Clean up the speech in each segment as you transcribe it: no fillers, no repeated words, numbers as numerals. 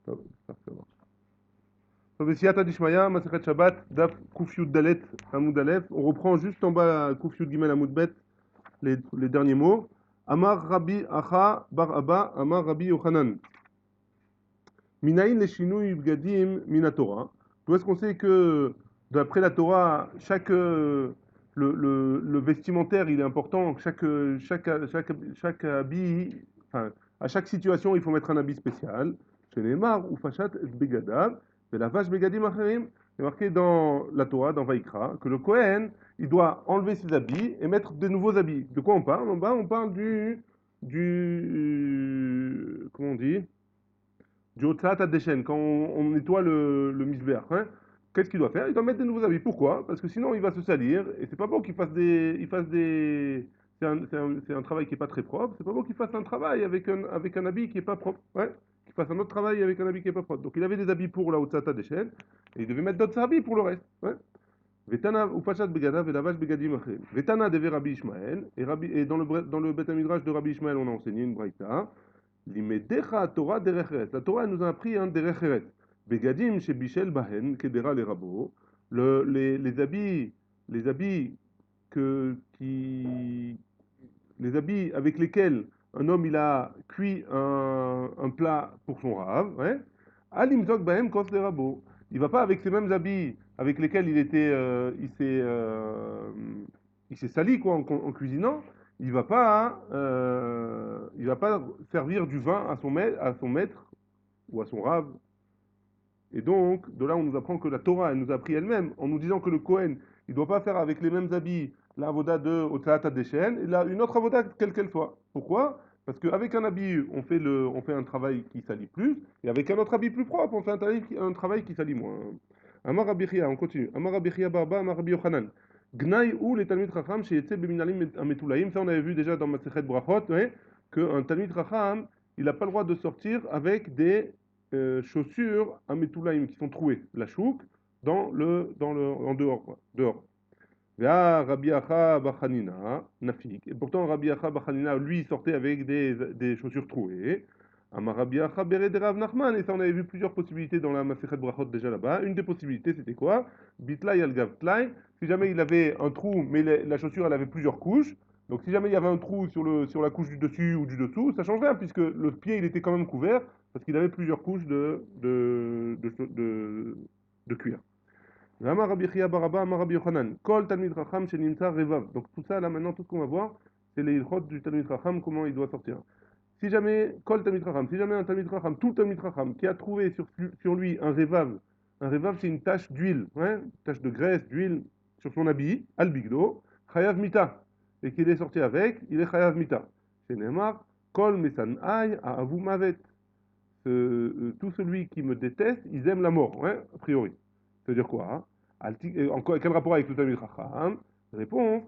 טוב, j'espère que ça marche. טוב, בסייעתא דשמיא, מסכת שבת, דף ק"י ד' עמוד א', on reprend juste en bas ק"י ג' עמוד ב', les derniers mots. אמר רבי אחא בר אבא, אמר רבי יוחנן, מנין לשינוי בגדים מן התורה. D'où est-ce qu'on sait que, d'après la Torah, le vestimentaire, il est important, chaque habit, enfin, à chaque situation, il faut mettre un habit spécial. Chez Neymar, ou Fashat Begadav, mais la vache Begadim Acherim, c'est marqué dans la Torah, dans Vaikra, que le Kohen, il doit enlever ses habits et mettre de nouveaux habits. De quoi on parle? En bas, on parle comment on dit? Du Hotzat Adeshen, quand on nettoie le misbéach, hein, qu'est-ce qu'il doit faire? Il doit mettre des nouveaux habits. Pourquoi? Parce que sinon il va se salir, et c'est pas bon qu'il fasse des. C'est un travail qui est pas très propre, c'est pas bon qu'il fasse un travail avec un habit qui est pas propre, ouais? Qu'il fasse un autre travail avec un habit qui est pas propre. Donc il avait des habits pour la Hotzat Adeshen, et il devait mettre d'autres habits pour le reste, ouais? Vetana ou Pachat Begada, Velavash Begadim Achel. Vetana devait Rabbi Ishmael, et dans le Beth Midrash de Rabbi Ishmael, on a enseigné une braïta. Limedecha Torah derech. La Torah nous a appris un derech eretz. Begadim chez Bichel Bahen, Kedera les rabots. Les habits qui, les habits avec lesquels un homme il a cuit un plat pour son rave, ouais. Alimzok Bahem Kos les rabots. Il va pas avec ces mêmes habits avec lesquels il s'est sali quoi en cuisinant. Il va pas servir du vin à son maître ou à son rave. Et donc, de là, on nous apprend que la Torah, elle nous a appris elle-même, en nous disant que le Kohen, il ne doit pas faire avec les mêmes habits la avoda de Otsaat Adeshen, et là, une autre avoda, quelle qu'elle soit. Pourquoi? Parce qu'avec un habit, on fait un travail qui salit plus, et avec un autre habit plus propre, on fait un travail qui salit moins. Amar Rabbi Chia, on continue. Amar Rabbi Chia Barba, Amar Rabbi Yochanan. Gnaï ou les Talmid Chacham, chez Yetze Beminalim Ametulaim, ça on avait vu déjà dans Masechet Brachot, ouais, qu'un Talmid Chacham, il n'a pas le droit de sortir avec des chaussures à Metulaim qui sont trouées, la chouk, en dehors, quoi, dehors. Rabbi Acha Bachanina, Nafik. Et pourtant, Rabbi Acha Bachanina, lui, il sortait avec des chaussures trouées. Amar Rabbi Acha Bered Rav Nachman. Et ça, on avait vu plusieurs possibilités dans la Masechet Brachot déjà là-bas. Une des possibilités, c'était quoi? Bitlai al Gavtlai. Si jamais il avait un trou, mais la chaussure, elle avait plusieurs couches. Donc, si jamais il y avait un trou sur la couche du dessus ou du dessous, ça change rien, puisque le pied, il était quand même couvert, parce qu'il avait plusieurs couches de cuir. Amar Rabbi Chia Baraba, Amar Rabbi Yochanan. Kol Talmid Chacham Shenimtza Revav. Donc tout ça, là maintenant, tout ce qu'on va voir, c'est les ilchot du Talmid Chacham, comment il doit sortir. Si jamais, Kol Talmid Chacham, si jamais un Talmid Chacham, tout Talmid Chacham, qui a trouvé sur lui un revav c'est une tache d'huile, hein, une tache de graisse, d'huile, sur son habit, al bigdo, Chayav Mita, et qu'il est sorti avec, il est Chayav Mita. C'est Neymar, Kol Mesanai a Avu Mavet. Tout celui qui me déteste, ils aiment la mort, hein, a priori. C'est-à-dire quoi, hein? Quel rapport avec le Talmid Chacham? Réponse,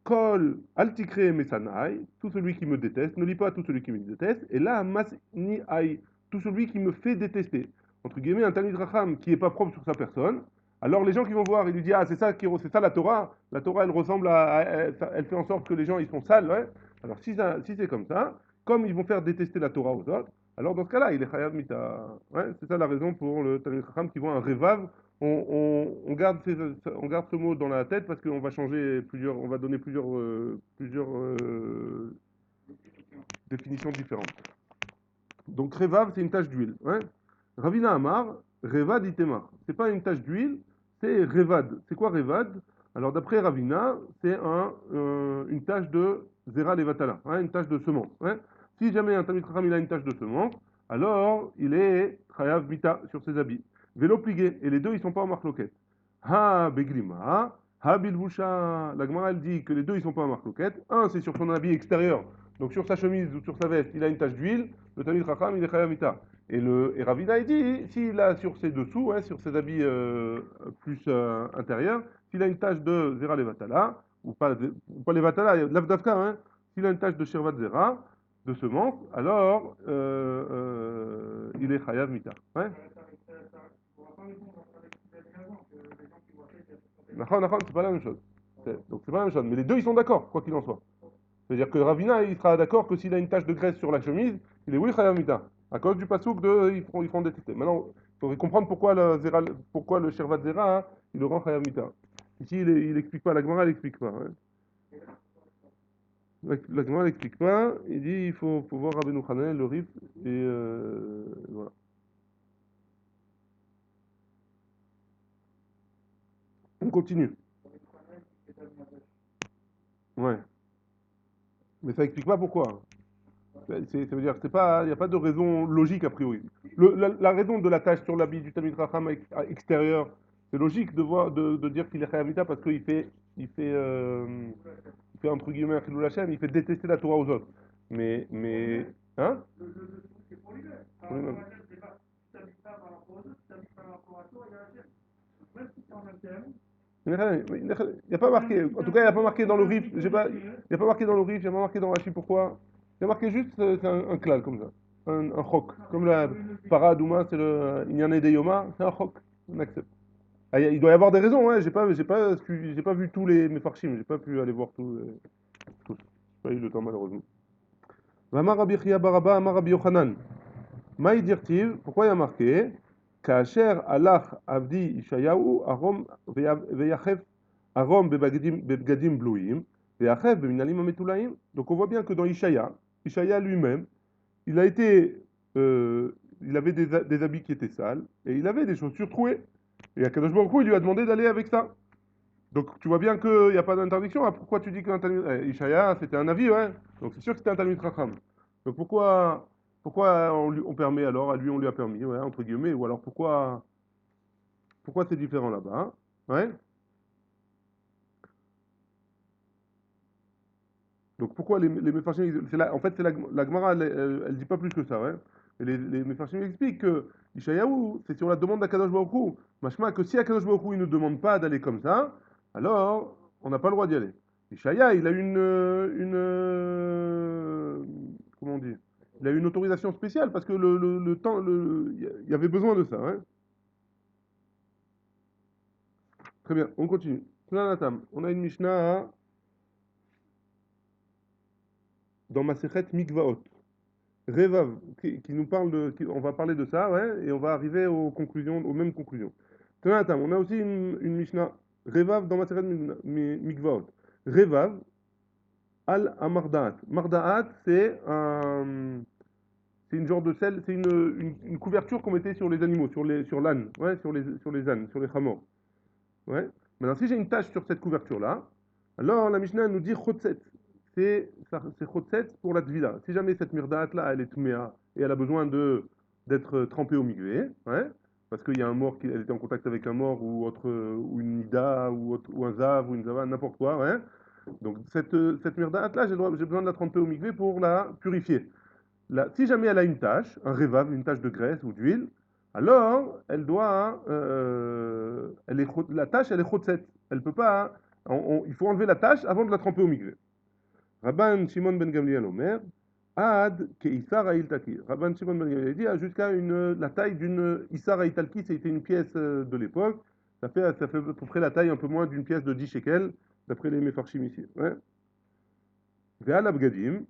Kol altikre mesanai, tout celui qui me déteste, ne lis pas tout celui qui me déteste, et là, masni ai, tout celui qui me fait détester. Entre guillemets, un Talmid Chacham qui n'est pas propre sur sa personne, alors les gens qui vont voir, ils lui disent, ah, c'est ça la Torah, elle ressemble elle fait en sorte que les gens, ils sont sales, ouais. Alors si c'est comme ça, comme ils vont faire détester la Torah aux autres, alors dans ce cas-là, il est chayav mita. Ouais, c'est ça la raison pour le Talmid Chacham qui voit un revav. On garde ce mot dans la tête parce qu'on va on va donner plusieurs définitions différentes. Donc revav, c'est une tache d'huile. Ouais. Ravina Amar, revad itemar. C'est pas une tache d'huile, c'est revad. C'est quoi revad? Alors d'après Ravina, c'est une tache de zera levatala, hein, une tache de semence. Ouais. Si jamais un Talmid Chacham il a une tache de semence, alors il est chayav mita sur ses habits. Vélo pligué, et les deux ils sont pas en marloquette. Ha beglima, ha bilvusha. La Gemara elle dit que les deux ils sont pas en marloquette. Un c'est sur son habit extérieur, donc sur sa chemise ou sur sa veste il a une tache d'huile. Le Talmid Chacham il est chayav mita. Et Ravina il dit s'il a sur ses dessous, hein, sur ses habits plus intérieurs, s'il a une tache de zera levatala ou pas levatala, lavdavka, hein, s'il a une tache de shirvat zera de semence, alors il est chayav mita. Ouais. C'est pas la même chose. Donc c'est pas la même chose. Mais les deux ils sont d'accord, quoi qu'il en soit. C'est-à-dire que Ravina il sera d'accord que s'il a une tache de graisse sur la chemise, il est oui chayav mita. À cause du passouk de ils feront détester. Maintenant, il faudrait comprendre pourquoi pourquoi le Shervat Zera, hein, il le rend Chayav Mita. Ici, il explique pas, la Gemara l'explique pas. Hein. La Gemara l'explique pas, il dit il faut voir Rabbeinu Hananel, le Rif, et voilà. On continue. Ouais. Mais ça explique pas pourquoi. Ça veut dire que c'est pas, il n'y a pas de raison logique a priori. La raison de la tâche sur l'habit du Talmid Racham extérieur, c'est logique de dire qu'il est Khayavita parce il fait entre guillemets un Chilul Hashem, il fait détester la Torah aux autres. Mais, hein? Oui, non. Il n'y a pas marqué, en tout cas, il n'y a pas marqué dans le RIF, il n'y a pas marqué dans le RIF, il n'y a pas marqué dans Rashi pourquoi. Il y a marqué juste, c'est un klal comme ça, un chok. Comme la paradouma, c'est le Inyane de Yoma, c'est un chok, on accepte. Ah, il doit y avoir des raisons, hein, j'ai pas vu tous les mefarshim, j'ai pas pu aller voir tous. J'ai pas eu le temps malheureusement. Vama Rabbi Chia Baraba, Amar Rabbi Yochanan. Maï dirtiv, pourquoi il y a marqué Kacher alach avdi Ishayahu arom veyachef arom bebgadim bluim veyachef beminalim ametulaim. Donc on voit bien que dans Ishaya lui-même, il a été, il avait des habits qui étaient sales et il avait des chaussures trouées. Et Akadosh Baruch Hu, il lui a demandé d'aller avec ça. Donc tu vois bien qu'il n'y a pas d'interdiction. Ah, pourquoi tu dis qu'un Talmud... Ishaya, c'était un avis, ouais. Donc c'est sûr que c'était un Talmud Chacham. Donc pourquoi on permet alors, à lui on lui a permis, ouais, entre guillemets, ou alors pourquoi c'est différent là-bas, hein. Ouais. Donc pourquoi les Mefarshim, en fait c'est la Gemara, elle dit pas plus que ça, ouais. Et les Mefarshim expliquent que Ishayahu, c'est sur la demande d'Akadosh Baruch Hu. Machma que si Akadosh Baruch Hu, il ne demande pas d'aller comme ça, alors on n'a pas le droit d'y aller. Ishaya, il a comment on dit? Il a une autorisation spéciale parce que le temps, il y avait besoin de ça, hein. Très bien, on continue. Tananatam, on a une Mishnah dans Masechet Mikvaot. Revav, qui nous parle on va parler de ça, ouais, et on va arriver aux mêmes conclusions. Tananatam, on a aussi une Mishnah. Revav dans Masechet Mikvaot. Revav al Amardaat. Mardaat, c'est une genre de sel, c'est une couverture qu'on mettait sur les animaux, sur l'âne, ouais, sur les ânes, sur les chameaux. Ouais. Maintenant, si j'ai une tache sur cette couverture-là, alors la Mishnah nous dit chotset. C'est chotset pour la tvila. Si jamais cette mirdaat-là, elle est tméa et elle a besoin d'être trempée au migvé, ouais, parce qu'il y a un mort elle était en contact avec un mort ou autre, ou une nida, ou un zav, ou une zava, n'importe quoi, ouais. Donc cette mirdaat-là, j'ai besoin de la tremper au migvé pour la purifier. Si jamais elle a une tache, un révav, une tache de graisse ou d'huile, alors elle doit, la tache, elle est chotset. Elle peut pas, il faut enlever la tache avant de la tremper au mikvé. Rabban Shimon ben Gamliel Omer, Ad ke Isar Aïltaki. Rabban Shimon ben Gamliel dit jusqu'à la taille d'une Isar Aïltaki, c'était une pièce de l'époque. Ça fait à peu près la taille un peu moins d'une pièce de 10 shekels, d'après les Mefarshim ici. Ouais. Ve'al abgadim,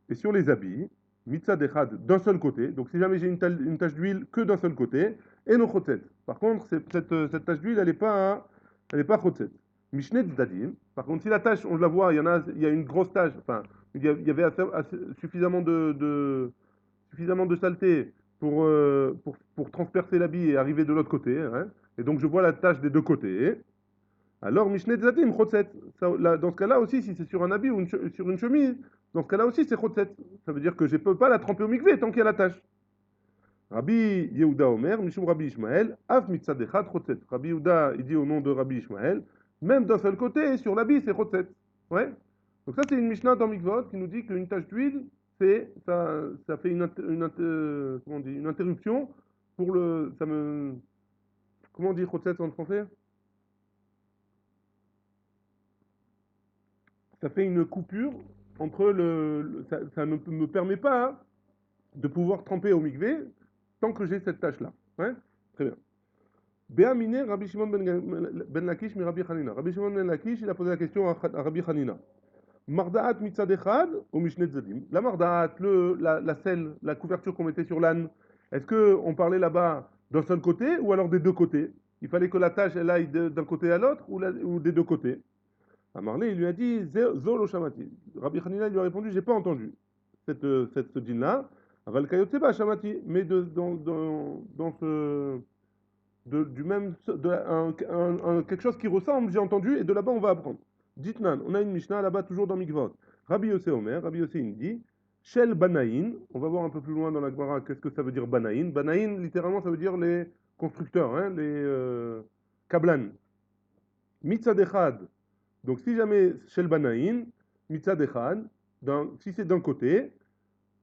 et sur les habits, mitzad echad d'un seul côté. Donc si jamais j'ai une tache d'huile que d'un seul côté, et no chotset. Par contre, cette tache d'huile, elle est pas chotset. Mishnet dadim. Par contre, si la tache, on la voit, il y a une grosse tache. Enfin, il y avait suffisamment de saleté pour transpercer l'habit et arriver de l'autre côté. Hein. Et donc je vois la tache des deux côtés. Alors, Mishnet Zatim, Chotset. Dans ce cas-là aussi, si c'est sur un habit ou sur une chemise, dans ce cas-là aussi, c'est Chotset. Ça veut dire que je ne peux pas la tremper au mikvé tant qu'il y a la tâche. Rabbi Yehuda Omer, Mishum Rabbi Ishmael, Af Mitzadechad Chotset. Rabbi Yehuda, il dit au nom de Rabbi Ishmael, même d'un seul côté, sur l'habit, c'est Chotset. Ouais. Donc ça, c'est une Mishnah dans Mikvot qui nous dit qu'une tache d'huile, ça fait comment on dit, une interruption pour comment on dit Chotset en français? Ça fait une coupure entre ça ne me permet pas hein, de pouvoir tremper au mikvé tant que j'ai cette tâche-là. Ouais. Très bien. Béaminé Rabbi Shimon ben Lakish, mais Rabbi Hanina. Rabbi Shimon ben Lakish, il a posé la question à Rabbi Hanina. Mardaat mitzad echad ou mishne tzadim. La mardaat, la selle, la couverture qu'on mettait sur l'âne, est-ce qu'on parlait là-bas d'un seul côté ou alors des deux côtés? Il fallait que la tâche elle aille d'un côté à l'autre ou des deux côtés. Amarlé, il lui a dit Zolo Shamati. Rabbi Hanina lui a répondu j'ai pas entendu ce djinn-là. Aval Kayotseba Shamati. Mais dans ce. Du même. Quelque chose qui ressemble, j'ai entendu, et de là-bas on va apprendre. Ditnan, on a une Mishnah là-bas toujours dans Mikvot. Rabbi Yossé Omer, Rabbi Yossé il dit Shel Banaïn. On va voir un peu plus loin dans la Gemara qu'est-ce que ça veut dire Banaïn. Banaïn, littéralement, ça veut dire les constructeurs, hein, les Kablan. Mitzad Echad. Donc si jamais Shel Banaïn, Mitzad Echad, si c'est d'un côté,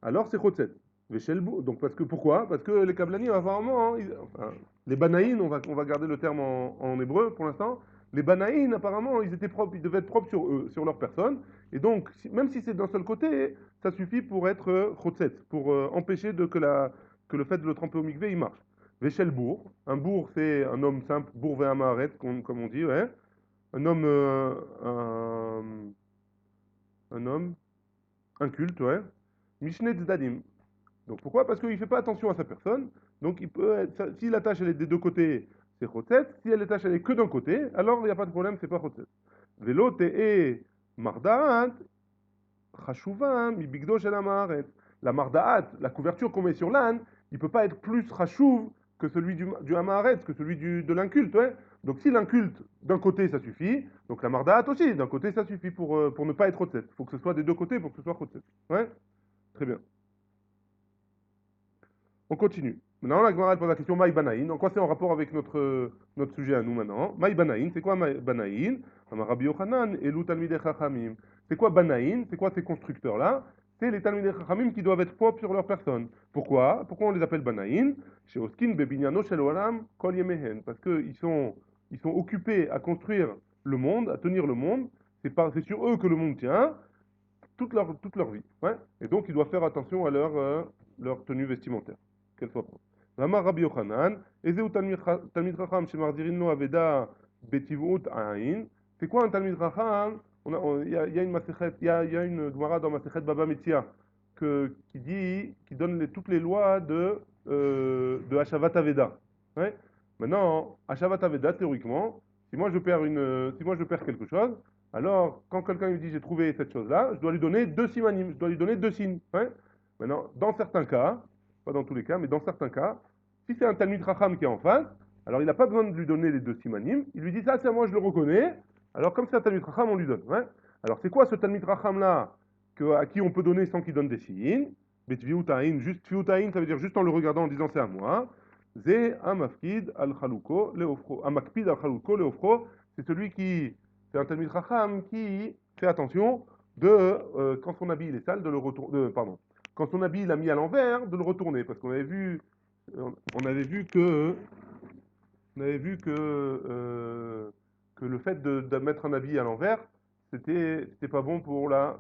alors c'est Chotzet. Donc parce que pourquoi? Parce que les Kablanim apparemment, hein, enfin, les Banaïn, on va garder le terme en hébreu pour l'instant. Les Banaïn apparemment, ils étaient propres, ils devaient être propres sur eux, sur leur personne. Et donc même si c'est d'un seul côté, ça suffit pour être Chotzet, pour empêcher que le fait de le tremper au mikvé il marche. Véchel bourg, un bourg c'est un homme simple, bourg ve'amaret, comme on dit, ouais. Un homme, un homme, un culte, ouais. Mishne Tzdadim. Donc pourquoi? Parce qu'il ne fait pas attention à sa personne. Donc il peut si la tâche elle est des deux côtés, c'est Chotzet. Si la tâche elle est que d'un côté, alors il n'y a pas de problème, c'est pas Chotzet. Velo te mardaat chashuva mi bigdo shel hamaharet. La mardaat, la couverture qu'on met sur l'âne, il ne peut pas être plus chashuv que celui du hamaharet, que celui de l'inculte. Ouais. Donc si l'inculte d'un côté ça suffit, donc la mardaat aussi d'un côté ça suffit pour ne pas être Chotzet. Il faut que ce soit des deux côtés pour que ce soit Chotzet. Ouais. Très bien. On continue. Maintenant, la Gemara pose la question Maï Banaïn. En quoi c'est en rapport avec notre sujet à nous maintenant? Maï Banaïn, c'est quoi Maï Banaïn? Rabbi Yochanan et Lou Talmidei Chachamim. C'est quoi Banaïn? C'est quoi ces constructeurs-là? C'est les Talmidei Chachamim qui doivent être propres sur leur personne. Pourquoi? Pourquoi on les appelle Banaïn? Chez Oskin Bebinyano Shel Olam Kol Yemehen. Parce qu'ils sont occupés à construire le monde, à tenir le monde. C'est sur eux que le monde tient toute leur vie. Ouais. Et donc, ils doivent faire attention à leur tenue vestimentaire, qu'elle soit propre. Rama Rabbi Yochanan, Ezeu Talmid Chacham, Shemardirin lo Aveda Betivut Ain. C'est quoi un Talmid Chacham? Il y a une Masechet, il y a une Gemara dans Masechet Baba Metzia qui donne toutes les lois de Hashavat Aveda. Ouais. Maintenant, Hashavat Aveda, théoriquement, si moi je perds quelque chose, alors, quand quelqu'un lui dit j'ai trouvé cette chose-là, je dois lui donner deux simanim, je dois lui donner deux signes. Ouais. Maintenant, dans certains cas, pas dans tous les cas, mais dans certains cas, si c'est un Talmid Racham qui est en face, alors il n'a pas besoin de lui donner les deux simanim, il lui dit ça, c'est moi, je le reconnais. Alors, comme c'est un Talmid Racham, on lui donne. Ouais. Alors, c'est quoi ce Talmid Racham-là à qui on peut donner sans qu'il donne des signes? Betviutaïn, juste Tviutaïn, ça veut dire juste en le regardant en disant c'est à moi. Zé Amafkid al-Chaluko leofro. Amakpid al-Chaluko leofro, c'est celui qui c'est un Talmid Chacham qui fait attention quand son habit il est sale, de le retourner. Pardon. Quand son habit il a mis à l'envers, de le retourner. Parce qu'on avait vu que le fait de mettre un habit à l'envers, c'était pas bon pour le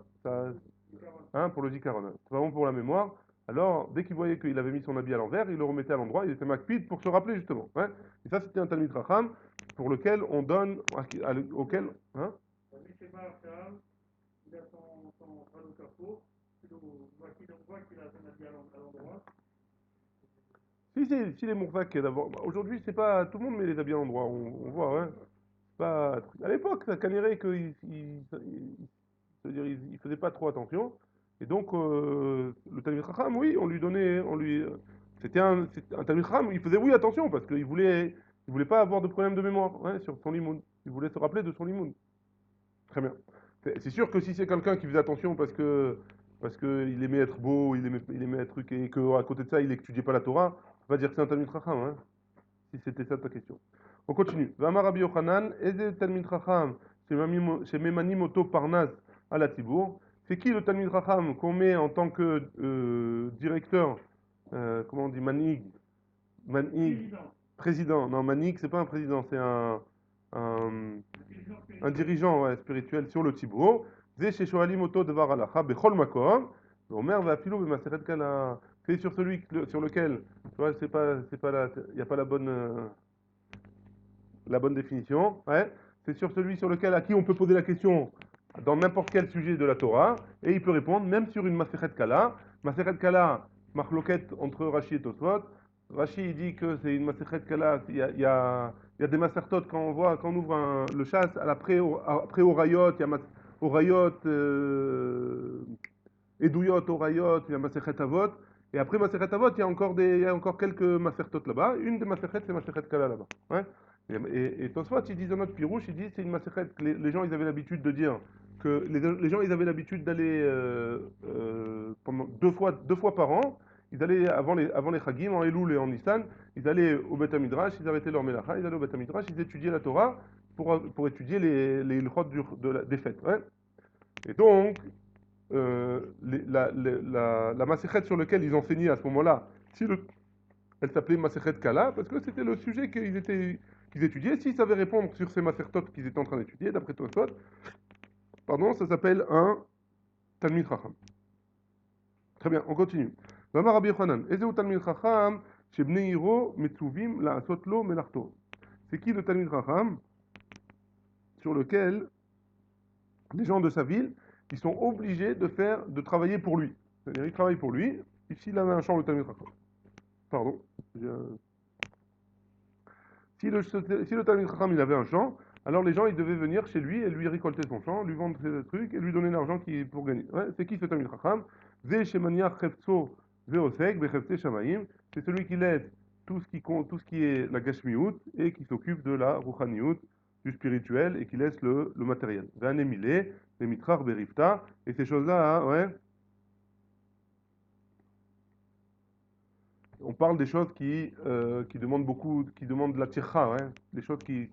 zikaron. C'était pas bon pour la mémoire. Alors, dès qu'il voyait qu'il avait mis son habit à l'envers, il le remettait à l'endroit, il était makpid pour se rappeler justement. Hein. Et ça, c'était un Talmid Chacham pour lequel on donne, auquel, hein, il a son panneau capot, on voit qu'il a son habit à l'endroit. Si les Mourvak, d'abord, aujourd'hui, c'est pas tout le monde met les habits à l'endroit, on voit, hein. Pas, à l'époque, ça canérait qu'il faisait pas trop attention. Et donc, le Talmid Chacham, oui, c'était un Talmid Chacham, il faisait oui attention parce qu'il voulait pas avoir de problème de mémoire ouais, sur son limoun. Il voulait se rappeler de son limoun. Très bien. C'est sûr que si c'est quelqu'un qui faisait attention parce que il aimait être beau, il aimait être truc et qu'à côté de ça, il n'étudiait pas la Torah, on va dire que c'est un Talmid Chacham, hein, si c'était ça ta question. On continue. Vama Rabbi Yochanan, Eze Talmid Chacham, chez Memani Moto Parnas à la Tibour. C'est qui le Talmid Chacham qu'on met en tant que directeur, comment on dit, Manig, président. Non, Manig, c'est pas un président, c'est un, un dirigeant ouais, spirituel sur le Tibour. C'est sur sur lequel, tu vois, il n'y a pas la bonne définition. Ouais. C'est sur celui sur lequel, à qui on peut poser la question dans n'importe quel sujet de la Torah, et il peut répondre même sur une Masechet Kala. Masechet Kala, marloquette entre Rashi et Tosfot. Rashi il dit que c'est une Masechet Kala, il y a des Masertot quand on voit, quand on ouvre le chasse, après au Rayot, il y a au Rayot, Eduyot, Orayot, il y a Masechet Avot, et après Masechet Avot, il y a encore quelques Masertot là-bas. Une des Masechet, c'est Masechet Kala là-bas. Ouais. Et Tosfot, ils disent dans notre Pirouche, ils disent c'est une Masechet que les gens, ils avaient l'habitude de dire que les gens, ils avaient l'habitude d'aller pendant deux fois par an, ils allaient avant les Chagim, en Elul et en Nissan, ils allaient au Beth Midrash, ils arrêtaient leur Melacha, ils allaient au Beth Midrash, ils étudiaient la Torah pour étudier les Ilchot des fêtes. Ouais. Et donc, la Masechet sur laquelle ils enseignaient à ce moment-là, elle s'appelait Masechet Kala, parce que c'était le sujet qu'ils étudiaient. S'ils savaient répondre sur ces Masertot qu'ils étaient en train d'étudier, d'après Tosfot, pardon, ça s'appelle un Talmid Chacham. Très bien, on continue. Vamar Rabbi Yochanan, Ezeu Talmid Chacham, Shebnei Iro, Metzuvim, La'asot Lo, Melarto. C'est qui le Talmid Chacham sur lequel les gens de sa ville, ils sont obligés de travailler pour lui. C'est-à-dire, ils travaillent pour lui. Ici, il avait un champ, le Talmid Chacham. Pardon. Si le Talmid Chacham, il avait un champ, alors les gens, ils devaient venir chez lui et lui récolter son champ, lui vendre ses trucs et lui donner l'argent pour gagner. Ouais, c'est qui ce Talmid Chacham? Ze Shemaniach Chefzo Veosek Bechefze Shamaim. C'est celui qui laisse tout ce qui est la Gashmiut et qui s'occupe de la Ruchaniut, du spirituel et qui laisse le matériel. Ve'an Emile, les Mitrar Berifta. Et ces choses-là, hein, ouais. On parle des choses qui demandent beaucoup, qui demandent de la tircha, hein. Des choses j'ai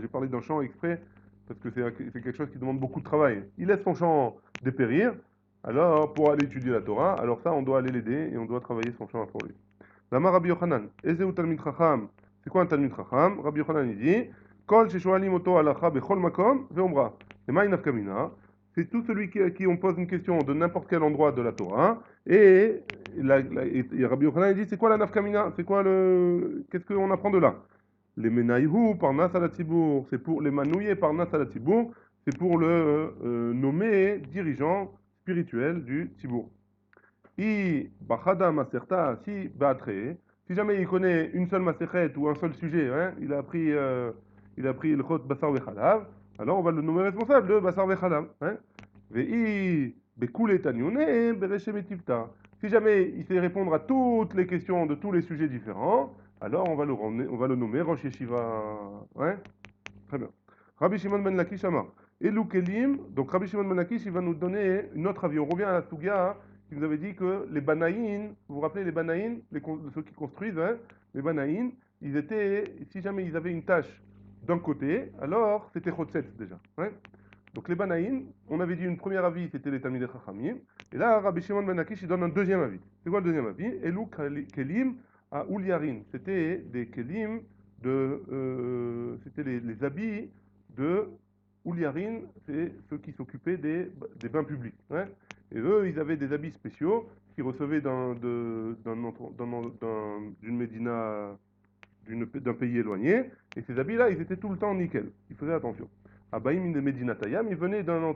parlé d'un champ exprès, parce que c'est quelque chose qui demande beaucoup de travail. Il laisse son champ dépérir, alors pour aller étudier la Torah, alors ça, on doit aller l'aider et on doit travailler son champ pour lui. Lama Rabbi Yochanan, Ezeu Talmid Chacham, c'est quoi un Talmid Chacham? Rabbi Yochanan, il dit, Kol Sheshoalim Oto Alacha Bechol Makom, Veomra. Et Maï Nafkamina, c'est tout celui qui on pose une question de n'importe quel endroit de la Torah, et Rabbi Yochanan il dit c'est quoi la nafkamina? C'est quoi qu'est-ce qu'on apprend de là? Les menaïhu par nas à la tibour, c'est pour les manouiller par nas à la tibour, c'est pour le nommer dirigeant spirituel du tibour. I bachada maserta si batre, si jamais il connaît une seule maserhet ou un seul sujet, hein, il a appris le chot basar vechalav, alors on va le nommer responsable de basar vechalav. Hein. Vei bekule tanyone bereshe metivta. Si jamais il sait répondre à toutes les questions de tous les sujets différents, alors on va le nommer Rosh Yeshiva. Ouais, très bien. Rabbi Shimon ben Lakish Amar. Elou Kelim, donc Rabbi Shimon ben Lakish, il va nous donner une autre avis. On revient à la Sugia qui nous avait dit que les Banaïn, vous vous rappelez les Banaïn, ceux qui construisent, hein, les Banaïn, si jamais ils avaient une tâche d'un côté, alors c'était Chotset déjà. Ouais. Donc les Banaïn, on avait dit une première avis, c'était les Talmidei Chachamim. Et là, Rabbi Shimon ben Lakish, il donne un deuxième avis. C'est quoi le deuxième avis? Elou Kelim à Ouliarin. C'était des Kelim c'était les habits de Ouliarin, c'est ceux qui s'occupaient des bains publics. Hein. Et eux, ils avaient des habits spéciaux qu'ils recevaient d'une médina, d'un pays éloigné. Et ces habits-là, ils étaient tout le temps nickel. Ils faisaient attention. Abaïm de Medina Tayam, ils venaient d'en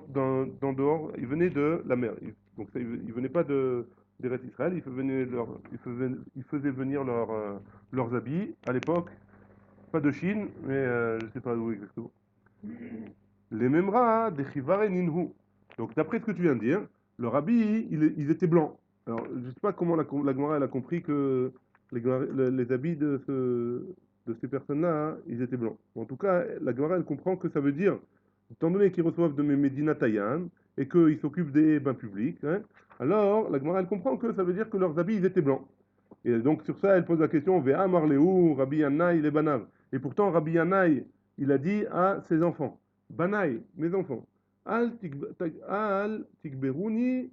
dehors, ils venaient de la mer. Donc ils ne venaient pas d'Eretz Israël, ils faisaient venir leurs habits à l'époque, pas de Chine, mais je ne sais pas où exactement. Les Memra des Chivare Ninhu. Donc d'après ce que tu viens de dire, leurs habits, ils étaient blancs. Alors je ne sais pas comment la Gemara elle a compris que les habits de ces personnes-là, hein, ils étaient blancs. En tout cas, la Gemara elle comprend que ça veut dire, étant donné qu'ils reçoivent de mes Medina Tayan et qu'ils s'occupent des bains publics, hein, alors la Gemara elle comprend que ça veut dire que leurs habits ils étaient blancs. Et donc sur ça, elle pose la question, Ve'a Marleu, Rabbi Yannai, les Banav. Et pourtant, Rabbi Yannai, il a dit à ses enfants, Banaï, mes enfants, Al tikberuni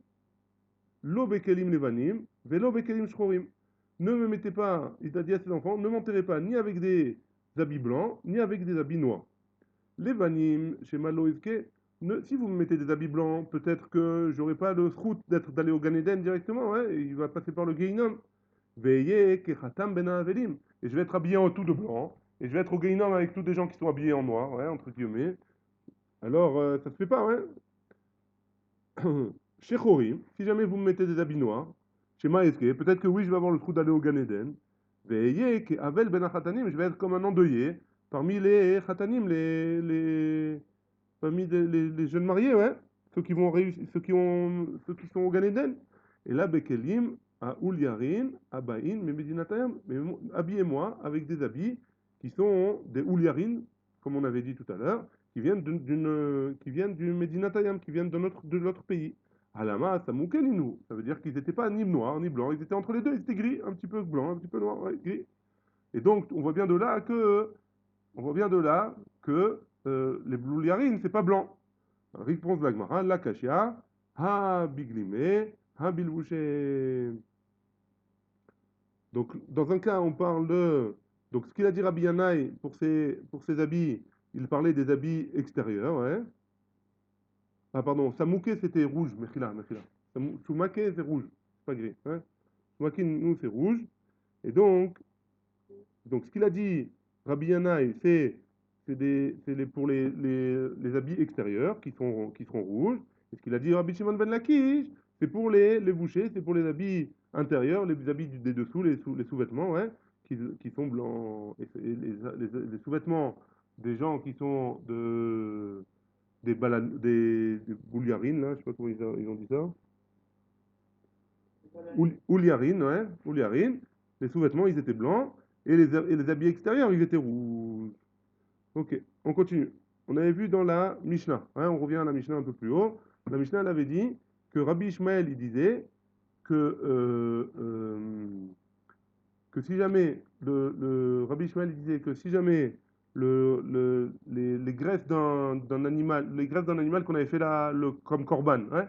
lo bekelim levanim, velo bekelim shchorim. Ne me mettez pas, il a dit à ses enfants, ne m'enterrez pas ni avec des habits blancs, ni avec des habits noirs. Levanim, chez Maloïske, si vous me mettez des habits blancs, peut-être que j'aurai pas le route d'aller au Gan Eden directement, hein, il va passer par le Geinom. Veillez kechatam ben avelim. Et je vais être habillé en tout de blanc, et je vais être au Geinom avec tous des gens qui sont habillés en noir, ouais, entre guillemets. Alors, ça se fait pas, ouais. Chez Chorim, si jamais vous me mettez des habits noirs, chez Maïske, peut-être que oui, je vais avoir le trou d'aller au Gan Eden. Veillez qu'Avel ben Khatanim, je vais être comme un endeuillé parmi les Khatanim, parmi les jeunes mariés, ouais, ceux qui vont réussir, ceux qui sont au Gan Eden. Et là, Bekelim, à Ouliarin, à Baïn, mais Medinatayam, mais habillez-moi avec des habits qui sont des Ouliarin, comme on avait dit tout à l'heure, qui viennent du Medinatayam, qui viennent de notre pays. Alama, Samoukeninu, ça veut dire qu'ils n'étaient pas ni noirs ni blancs, ils étaient entre les deux, ils étaient gris, un petit peu blanc, un petit peu noir, ouais, gris. Et donc, on voit bien de là que les Blouliarines, c'est pas blanc. Réponse de la Gemara, la Kashia, ha biglimé, ha bilbouché. Donc, dans un cas, on parle de. Donc, ce qu'il a dit Rabbi Yanaï pour ses habits, il parlait des habits extérieurs, ouais. Ah, pardon, Samouké, c'était rouge, Mechila, Mechila. Choumaké, c'est rouge, c'est pas gris, hein. Choumaké, nous, c'est rouge. Et donc, ce qu'il a dit, Rabbi Yanaï, pour les habits extérieurs qui seront rouges. Et ce qu'il a dit, Rabbi Shimon ben Lakish, c'est pour les bouchers, c'est pour les habits intérieurs, les habits des dessous, les sous-vêtements, ouais, qui sont blancs. Et les sous-vêtements des gens qui sont des bouliarines, là, je sais pas comment ils ont dit ça. Ouliarines, ouais, ouliarines. Les sous-vêtements, ils étaient blancs. Et les habits extérieurs, ils étaient rouges. Ok, on continue. On avait vu dans la Mishnah, hein, on revient à la Mishnah un peu plus haut. La Mishnah, elle avait dit que Rabbi Ishmael, il disait que, que si jamais, Rabbi Ishmael, il disait que si jamais les graisses d'un animal, les graisses d'un animal qu'on avait fait là, comme korban, hein,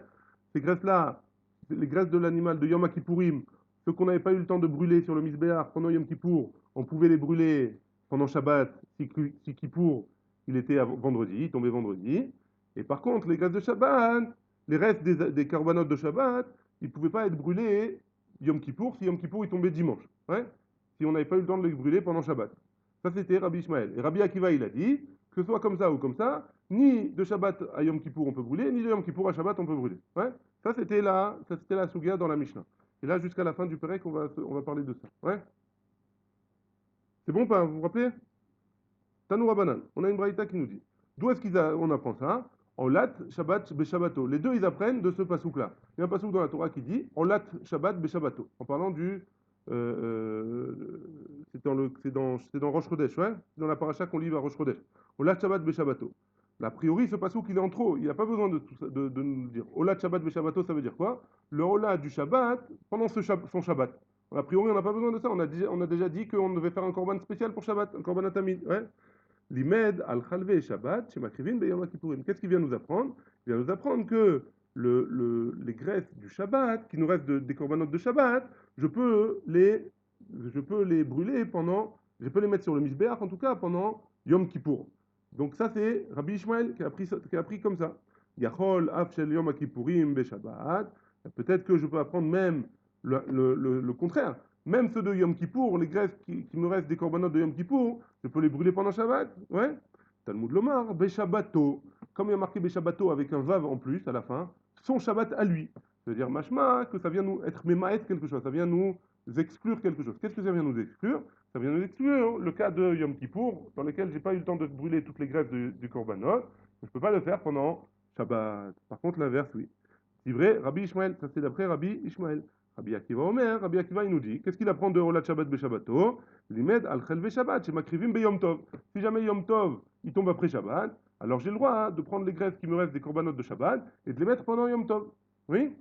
ces graisses-là, les graisses de l'animal de Yom Kippourim, ceux qu'on n'avait pas eu le temps de brûler sur le Misbéach pendant Yom Kippour, on pouvait les brûler pendant Shabbat, si Kippour, il était vendredi, il tombait vendredi. Et par contre, les graisses de Shabbat, les restes des corbanotes de Shabbat, ils ne pouvaient pas être brûlés Yom Kippour si Yom Kippour il tombait dimanche. Ouais, si on n'avait pas eu le temps de les brûler pendant Shabbat. Ça, c'était Rabbi Ishmael. Et Rabbi Akiva, il a dit que ce soit comme ça ou comme ça, ni de Shabbat à Yom Kippour on peut brûler, ni de Yom Kippour à Shabbat on peut brûler. Ouais, ça c'était la Sugia dans la Mishnah. Et là, jusqu'à la fin du Pérec, on va parler de ça. Ouais, c'est bon pas, vous vous rappelez? Tanoura Banan. On a une braïta qui nous dit. D'où est-ce qu'on apprend ça? En lat Shabbat beshabbato. Les deux, ils apprennent de ce pasouk-là. Il y a un pasouk dans la Torah qui dit en lat Shabbat beshabbato. En parlant du. C'est dans Rosh Chodesh, ouais? C'est dans la paracha qu'on lit à Rosh Chodesh. En lat Shabbat beshabbato. A priori, ce pasouk, il est en trop. Il n'a pas besoin de nous le dire. Olat Shabbat beshabbato, ça veut dire quoi? Le Olat du Shabbat pendant son Shabbat. A priori, on n'a pas besoin de ça. On a déjà dit qu'on devait faire un korban spécial pour Shabbat, un korban atamid. Ouais? Limed al Chalve Shabbat, chez Makrivin, Beyom Kippourim. Qu'est-ce qu'il vient nous apprendre? Il vient nous apprendre que les graisses du Shabbat, qui nous restent des corbanotes de Shabbat, je peux les brûler je peux les mettre sur le Misbéach, en tout cas, pendant Yom Kippour. Donc ça, c'est Rabbi Ishmael qui a appris comme ça. Yachol af shel Yom Kippourim be Shabbat. Peut-être que je peux apprendre même le contraire. Même ceux de Yom Kippour, les graisses qui me restent des corbanotes de Yom Kippour, je peux les brûler pendant Shabbat. Ouais. Talmud Lomar, Beshabbato. Comme il y a marqué Beshabbato avec un vav en plus à la fin, son Shabbat à lui. Ça veut dire mashma, que ça vient nous être mémaet quelque chose, ça vient nous exclure quelque chose. Qu'est-ce que ça vient nous exclure? Ça vient nous exclure le cas de Yom Kippour, dans lequel j'ai pas eu le temps de brûler toutes les graisses du korbanot. Je peux pas le faire pendant Shabbat. Par contre, l'inverse, oui. C'est vrai, Rabbi Ishmael, ça c'est d'après Rabbi Ishmael. Rabbi Akiva Omer, Rabbi Akiva il nous dit, qu'est-ce qu'il apprend de Olat Shabbat Beshabbato? Limed al Chelve Shabbat, chez Makrivim be Yom Tov. Si jamais Yom Tov, il tombe après Shabbat, alors j'ai le droit de prendre les graisses qui me restent des corbanotes de Shabbat et de les mettre pendant Yom Tov. Oui?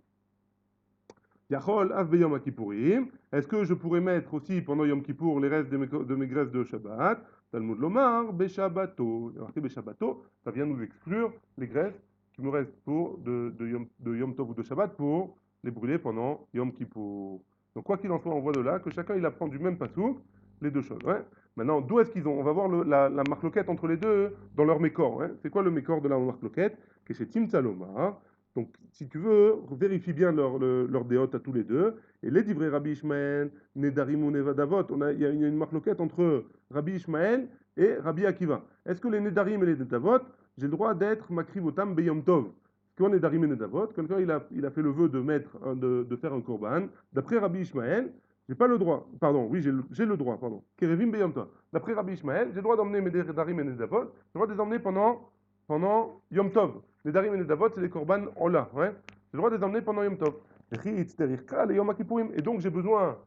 Yachol Av Beyom Kippourim. Est-ce que je pourrais mettre aussi pendant Yom Kippour les restes de mes graisses de Shabbat? Talmud Lomar, Beshabbato. Marqué Beshabbato, ça vient nous exclure les graisses qui me restent de Yom Tov ou de Shabbat pour les brûler pendant Yom Kippour. Donc quoi qu'il en soit, on voit de là que chacun il apprend du même pasouk les deux choses. Ouais. Maintenant, d'où est-ce qu'ils ont? On va voir la marloquette entre les deux dans leur mécor. Hein. C'est quoi le mécor de la marloquette? Que c'est Tim Saloma. Donc, si tu veux, vérifie bien leur déote à tous les deux. Et les divrei Rabbi Ishmael, Nedarim ou Nevadavot, il y a une marloquette entre Rabbi Ishmael et Rabbi Akiva. Est-ce que les Nedarim et les Nedavot, j'ai le droit d'être Makrivotam Beyom Tov? qu'on est d'Arim et Nedavot, quelqu'un il a fait le vœu de de faire un korban, d'après Rabbi Ishmael, j'ai pas le droit, pardon, oui, j'ai le droit, pardon, Kerevim Beyom Tov. D'après Rabbi Ishmael, j'ai le droit d'emmener mes Darim et Nedavot, j'ai le droit de les emmener pendant Yom Tov. Les Darim et Nedavot, c'est les korban Ola, ouais. J'ai le droit de les emmener pendant Yom Tov. Et donc j'ai besoin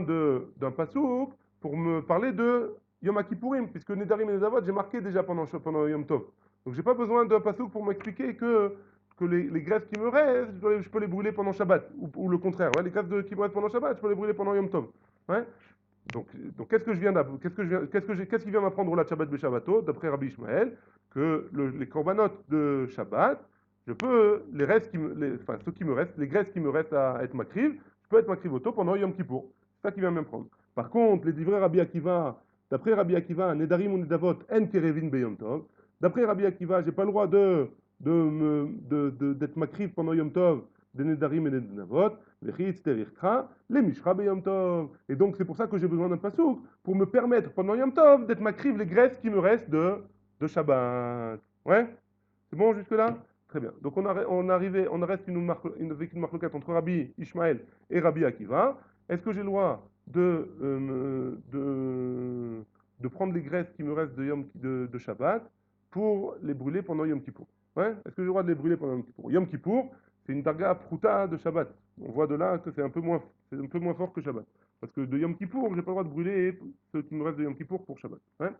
d'un pasouk pour me parler de Yom Kippourim, puisque Nedarim et Nedavot, j'ai marqué déjà pendant Yom Tov. Donc j'ai pas besoin d'un pasouk pour m'expliquer que les graisses qui me restent, je peux les brûler pendant Shabbat, ou le contraire, ouais, les graisses qui me restent pendant Shabbat, je peux les brûler pendant Yom Tov. Ouais. Donc qu'est-ce que je viens d'apprendre, qu'est-ce qui vient m'apprendre la Shabbat Beshabbatot, d'après Rabbi Ishmael, que les corbanotes de Shabbat, je peux, les restes enfin, ceux qui me restent, les graisses qui me restent à être makriv, je peux être makriv auto pendant Yom Kippour. C'est ça qui vient m'apprendre. Par contre, les livrets Rabbi Akiva, d'après Rabbi Akiva, Nedarim ou Nedavot, en kerevin beyom tov. D'après Rabbi Akiva, j'ai pas le droit d'être makriv pendant Yom Tov, des Nedarim et des Nedavot, les Mishra Beyom Tov. Et donc, c'est pour ça que j'ai besoin d'un pasouk, pour me permettre, pendant Yom Tov, d'être makriv les graisses qui me restent de Shabbat. Ouais? C'est bon jusque-là? Très bien. Donc, on reste avec une marloquette entre Rabbi Ishmael et Rabbi Akiva. Est-ce que j'ai le droit de prendre les graisses qui me restent de Shabbat pour les brûler pendant Yom Kippour? Ouais? Est-ce que j'ai le droit de les brûler pendant Yom Kippour? Yom Kippour, c'est une darga pruta de Shabbat. On voit de là que c'est un peu moins fort que Shabbat. Parce que de Yom Kippour, j'ai pas le droit de brûler ce qui me reste de Yom Kippour pour Shabbat. Ouais?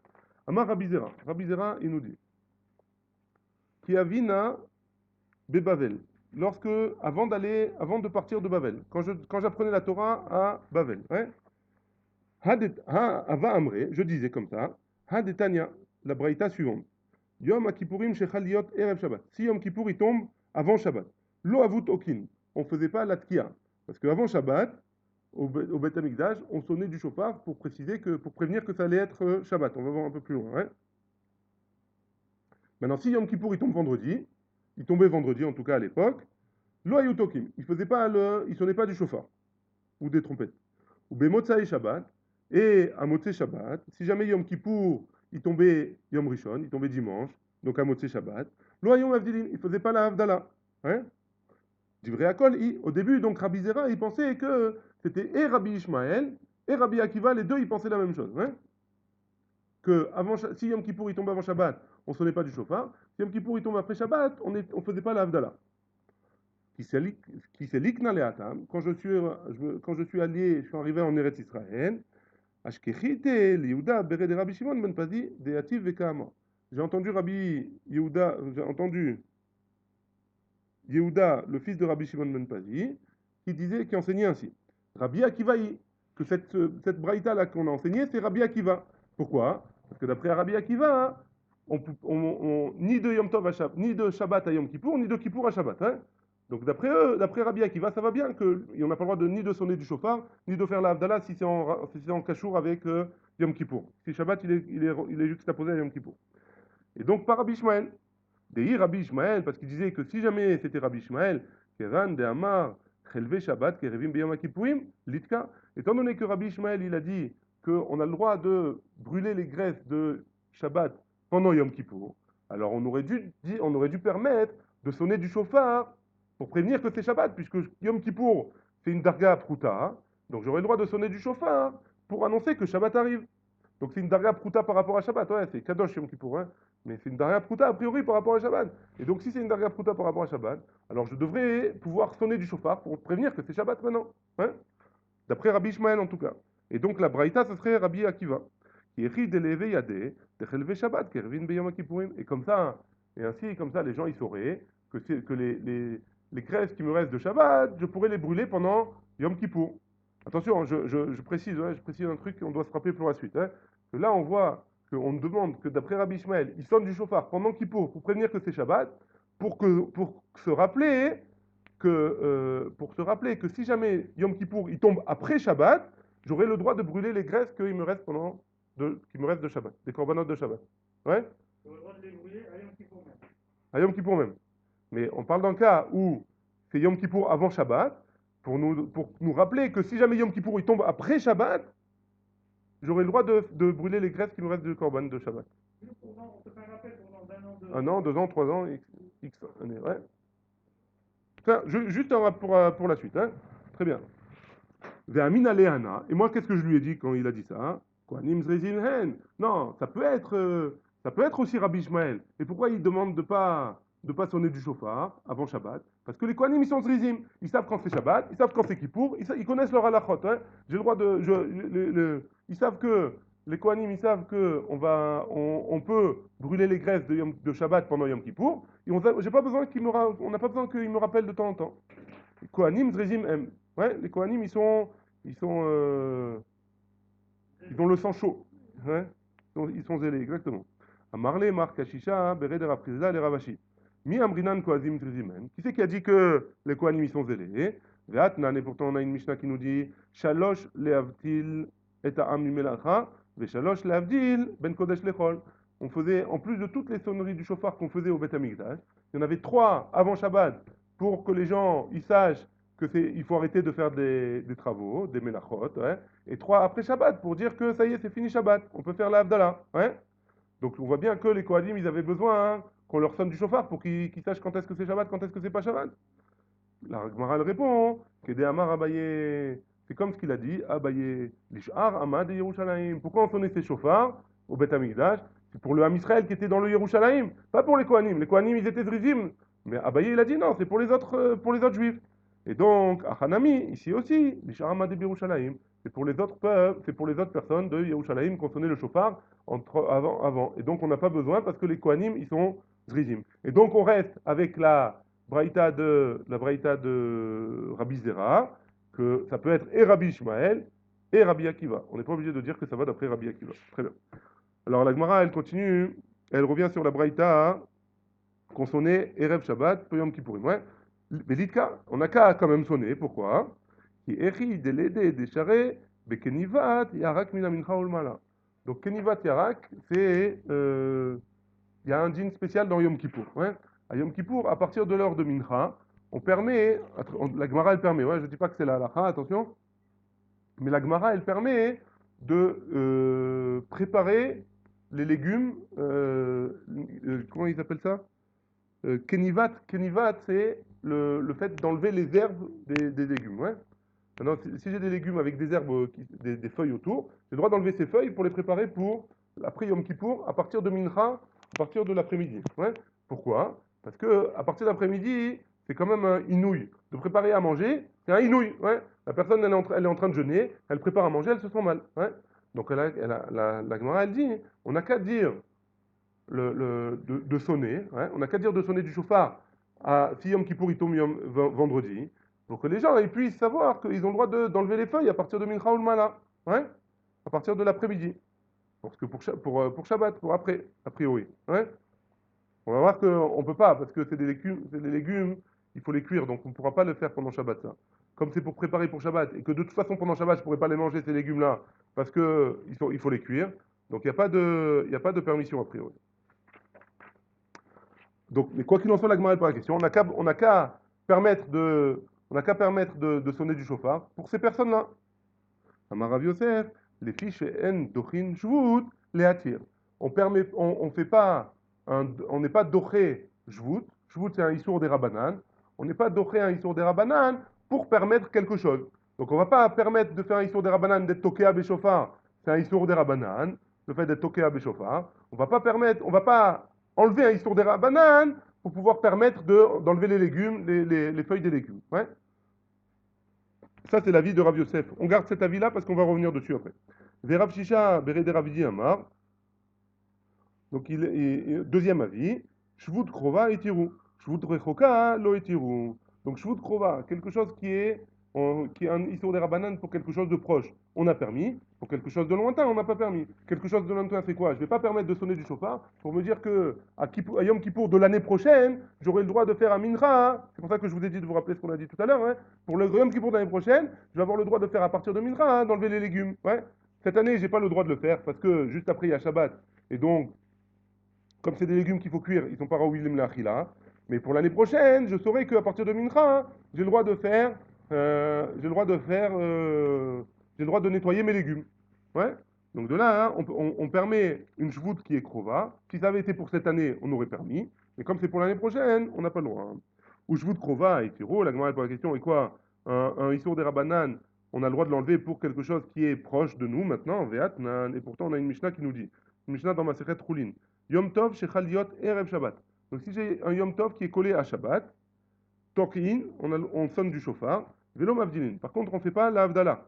Amar Rabbi Zera. Rabbi Zera, il nous dit qui avina bebavel. Avant de partir de Bavel, quand j'apprenais la Torah à Bavel, ouais? Ava Amre, je disais comme ça, Hadetania, la braïta suivante. Yom Kippourim Shechaliot Erev Shabbat. Si Yom Kippour il tombe avant Shabbat, Lo Avut Okin, on faisait pas la Tkia. Parce qu'avant Shabbat, au Beth Amikdash, on sonnait du chauffard pour prévenir que ça allait être Shabbat. On va voir un peu plus loin. Ouais. Maintenant, si Yom Kippour il tombe vendredi, il tombait vendredi en tout cas à l'époque, Lo Ayut Okin, il sonnait pas du chauffard ou des trompettes. Ou Bemotzai Shabbat, et à Motzei Shabbat, si jamais Yom Kippour, il tombait Yom Rishon, il tombait dimanche, donc à Motzei Shabbat, Lo Yom Avdilin, il faisait pas la Havdalah. Hein? Du vrai Akol, au début, donc Rabbi Zera, il pensait que c'était et Rabbi Ishmael et Rabbi Akiva, les deux, ils pensaient la même chose. Hein? Que si Yom Kippour, il tombe avant Shabbat, on sonnait pas du chauffard. Si Yom Kippour, il tombe après Shabbat, on faisait pas la Havdalah. Qui s'est likna leatam, quand je suis allé, je suis arrivé en Eretz Israël, Ashkechite, Yehuda, Bere de Rabbi Shimon ben Pazi, de Yativ Vekama. J'ai entendu Rabbi Yehuda, j'ai entendu Yehuda, le fils de Rabbi Shimon ben Pazi, qui enseignait ainsi. Rabbi Akiva, que cette braïta là qu'on a enseignée, c'est Rabbi Akiva. Pourquoi? Parce que d'après Rabbi Akiva, ni de Yom Tov à Shabbat, ni de Shabbat à Yom Kippour, ni de Kippour à Shabbat. Hein. Donc d'après eux, d'après Rabbi Akiva, ça va bien qu'on n'a pas le droit ni de sonner du chauffard, ni de faire la Havdalah si c'est en cachour avec Yom Kippour. Si Shabbat, il est juxtaposé à Yom Kippour. Et donc par Rabbi Ishmael, Dehi Rabbi Ishmael, parce qu'il disait que si jamais c'était Rabbi Ishmael, Kevan de Amar, Chelve Shabbat, Kerevim Beyom Kippourim, Litka, étant donné que Rabbi Ishmael, il a dit qu'on a le droit de brûler les graisses de Shabbat pendant Yom Kippour, alors on aurait dû permettre de sonner du chauffard pour prévenir que c'est Shabbat, puisque Yom Kippour, c'est une darga pruta, donc j'aurais le droit de sonner du chauffard pour annoncer que Shabbat arrive. Donc c'est une darga pruta par rapport à Shabbat, ouais, c'est Kadosh Yom Kippour, hein, mais c'est une darga pruta a priori par rapport à Shabbat. Et donc si c'est une darga pruta par rapport à Shabbat, alors je devrais pouvoir sonner du chauffard pour prévenir que c'est Shabbat maintenant, hein, d'après Rabbi Ishmael en tout cas. Et donc la braïta, ce serait Rabbi Akiva, qui écrit de lever yadé, de chelve Shabbat, kervin beyom kippourim. Et comme ça, les gens ils sauraient que les graisses qui me restent de Shabbat, je pourrais les brûler pendant Yom Kippour. Attention, je précise un truc qu'on doit se rappeler pour la suite. Hein, que là, on voit qu'on demande que d'après Rabbi Ishmael, il sonne du chauffard pendant Kippour pour prévenir que c'est Shabbat, pour se rappeler que si jamais Yom Kippour il tombe après Shabbat, j'aurai le droit de brûler les graisses qui me restent de Shabbat, des corbanotes de Shabbat. Ouais? J'aurai le droit de les brûler à Yom Kippour même. À Yom Kippour même. Mais on parle d'un cas où c'est Yom Kippour avant Shabbat, pour nous rappeler que si jamais Yom Kippour il tombe après Shabbat, j'aurai le droit de brûler les graisses qui me restent de corban de Shabbat. On te fait un rappel pendant 1 an, 2 ans. 1 an, 2 ans, 3 ans, X années. Ouais. Enfin, juste pour la suite, hein. Très bien. Ve'amina le'ana. Et moi, qu'est-ce que je lui ai dit quand il a dit ça, hein? Kohanim zrezin hen. Non, ça peut être aussi Rabbi Ishmael. Et pourquoi il demande de pas sonner du chauffard avant Shabbat? Parce que les Kohanim, ils sont zrizim. Ils savent quand c'est Shabbat, ils savent quand c'est Kippour, ils connaissent leur halachot, hein. J'ai le droit de, ils savent que, les Kohanim, ils savent que on peut brûler les graisses de Shabbat pendant Yom Kippour. Et j'ai pas besoin on n'a pas besoin qu'il me rappelle de temps en temps. Les Kohanim zrezim hem. Ouais, les Kohanim, ils sont, ils ont le sang chaud. Ouais, ils sont zélés, exactement. Amarle, Mar Kashisha, Bered Raprizla, les Ravashi. Mi Amrinan Kohanim Trizimen. Qui c'est qui a dit que les Kohanim, ils sont zélés? Veatnan, et pourtant on a une Mishnah qui nous dit Shalosh leavdil et ha'am mimelacha, ve Shalosh leavdil ben Kodesh lechol. On faisait, en plus de toutes les sonneries du chauffard qu'on faisait au Beth Amikdash, il y en avait 3 avant Shabbat pour que les gens ils sachent il faut arrêter de faire des travaux, des melachot, ouais, et 3 après Shabbat pour dire que ça y est, c'est fini Shabbat, on peut faire la Havdalah, ouais. Donc on voit bien que les Kohanim, ils avaient besoin hein, qu'on leur sonne du chauffard pour qu'ils sachent quand est-ce que c'est Shabbat, quand est-ce que c'est pas Shabbat. La Gemara elle répond, que Amar Abaye, c'est comme ce qu'il a dit, Abaye, l'Ishar Amad et Yerushalayim. Pourquoi on sonnait ces chauffards au Beth Amikdash? C'est pour le Ham Israël qui était dans le Yerushalayim, pas pour les Kohanim. Les Kohanim, ils étaient Zrizim. Mais Abaye, il a dit non, c'est pour les autres juifs. Et donc, Achanami, ici aussi, l'Ishar Amad et Yerushalayim, c'est pour les autres peuples, c'est pour les autres personnes de Yerushalayim qu'on sonnait le chauffard avant. Et donc, on n'a pas besoin parce que les Kohanim, ils sont Zrizim. Et donc, on reste avec la braïta de Rabbi Zera, que ça peut être et Rabbi Ishmael et Rabbi Akiva. On n'est pas obligé de dire que ça va d'après Rabbi Akiva. Très bien. Alors la Gemara, elle continue, elle revient sur la braïta qu'on sonnait Erev Shabbat, Yom Kippourim. Ouais. Belitka, on n'a qu'à quand même sonner. Pourquoi? Qui écrit des décharés, bekenivat yarak mina mincha ulmala. Donc kenivat yarak, c'est il y a un dîn spécial dans Yom Kippour. Ouais. À Yom Kippour, à partir de l'heure de Mincha, on permet, la Gemara elle permet, ouais, je ne dis pas que c'est la halakha, attention, mais la Gemara elle permet de préparer les légumes, comment ils appellent ça? Kenivat, c'est le fait d'enlever les herbes des légumes. Ouais. Maintenant, si j'ai des légumes avec des herbes, des feuilles autour, j'ai le droit d'enlever ces feuilles pour les préparer pour après Yom Kippour, à partir de Mincha, à partir de l'après-midi. Ouais. Pourquoi? Parce que à partir de l'après-midi, c'est quand même un inouï. De préparer à manger, c'est un inouï. Ouais. La personne, elle est en train de jeûner, elle prépare à manger, elle se sent mal. Ouais. Donc la Gemara, elle dit, on n'a qu'à dire de sonner, ouais. On n'a qu'à dire de sonner du chauffard si Yom Kippour il tombe vendredi, pour que les gens ils puissent savoir qu'ils ont le droit d'enlever les feuilles à partir de Mincha ou le Mala, ouais, à partir de l'après-midi. Parce que pour Shabbat, pour après, a priori. Ouais. On va voir qu'on ne peut pas, parce que c'est des légumes, il faut les cuire, donc on ne pourra pas le faire pendant Shabbat, ça. Comme c'est pour préparer pour Shabbat, et que de toute façon pendant Shabbat, je ne pourrais pas les manger, ces légumes-là, parce que il faut les cuire. Donc il n'y a pas de permission a priori. Donc, mais quoi qu'il en soit, la Gemara n'est pas la question. On n'a qu'à permettre de sonner du chauffard pour ces personnes-là. Amarav Yosef, les fiches en dochin shvut les attir. On fait pas on n'est pas doché shvut. Shvut c'est un issour des rabanan. On n'est pas doché un issour des rabanan pour permettre quelque chose. Donc on ne va pas permettre de faire un issour des rabanan d'être toqué à béchofar. C'est un issour des rabanan. Le fait d'être toqué à béchofar. On va pas enlever un issour des rabanan pour pouvoir permettre d'enlever les légumes, les feuilles des légumes. Ouais. Ça, c'est l'avis de Rav Yosef. On garde cet avis-là parce qu'on va revenir dessus après. Verav Shisha Berede Ravidi Amar. Donc, deuxième avis. Shvut Krova et Tirou. Shvut Rechoka lo et Tirou. Donc, Shvut Krova, quelque chose qui est un issour des rabanan pour quelque chose de proche, on a permis. Pour quelque chose de lointain, on n'a pas permis. Quelque chose de lointain, c'est quoi? Je ne vais pas permettre de sonner du chauffard pour me dire que à Yom Kippour de l'année prochaine, j'aurai le droit de faire un mincha. Hein. C'est pour ça que je vous ai dit de vous rappeler ce qu'on a dit tout à l'heure. Hein. Pour le Yom Kippour de l'année prochaine, je vais avoir le droit de faire à partir de mincha, hein, d'enlever les légumes. Ouais. Cette année, j'ai pas le droit de le faire parce que juste après, il y a Shabbat. Et donc, comme c'est des légumes qu'il faut cuire, ils sont pas raouilim l'achila. Mais pour l'année prochaine, je saurai qu'à partir de mincha, hein, j'ai le droit de faire j'ai le droit de nettoyer mes légumes. Ouais. Donc de là, hein, on permet une shvout qui est krova. Si ça avait été pour cette année, on aurait permis. Mais comme c'est pour l'année prochaine, on n'a pas le droit. Hein. Ou Shvut Krova et Tiro, la Gemara pose la question, et quoi? Un Issour des Rabbanan, on a le droit de l'enlever pour quelque chose qui est proche de nous maintenant, Veatnan, et pourtant on a une Mishnah qui nous dit, une Mishnah dans ma Masechet Roulin, Yom Tov Shechal Yot Erev Shabbat. Donc si j'ai un Yom Tov qui est collé à Shabbat, Tokin, on sonne du chauffard, Velo Mavdilin. Par contre, on ne fait pas la Havdalah.